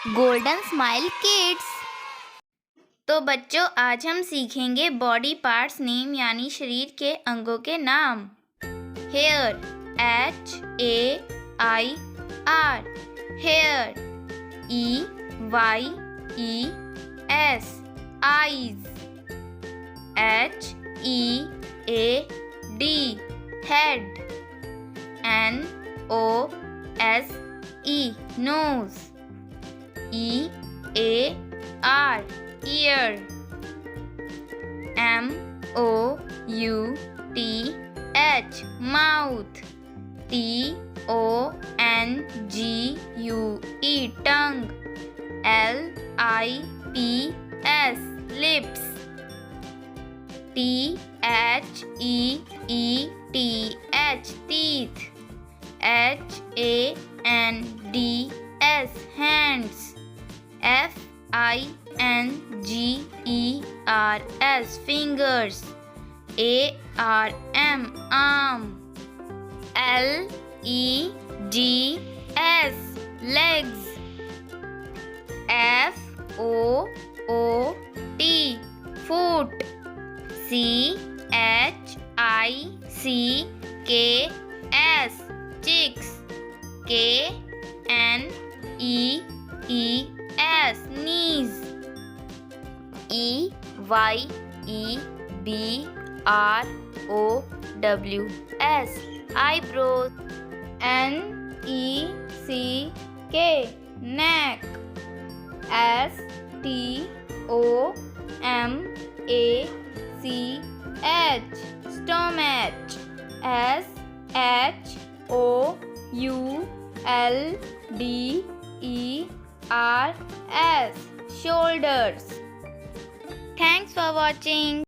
Golden smile kids. तो बच्चों, आज हम सीखेंगे बॉडी पार्ट्स नेम यानी शरीर के अंगों के नाम। Hair, HAIR, hair. EYES, eyes। HEAD, head। NOSE, nose। EAR, ear। MOUTH, mouth। TONGUE, tongue। LIPS, lips। THEETH, teeth। HANDS, hands। FINGERS, fingers। ARM, arm। LEGS, legs। FOOT, foot। CHICKS, chicks। KNEES, knees। EYEBROWS, eyebrows। NECK, neck। STOMACH, stomach। SHOULDERS, shoulders। Thanks for watching.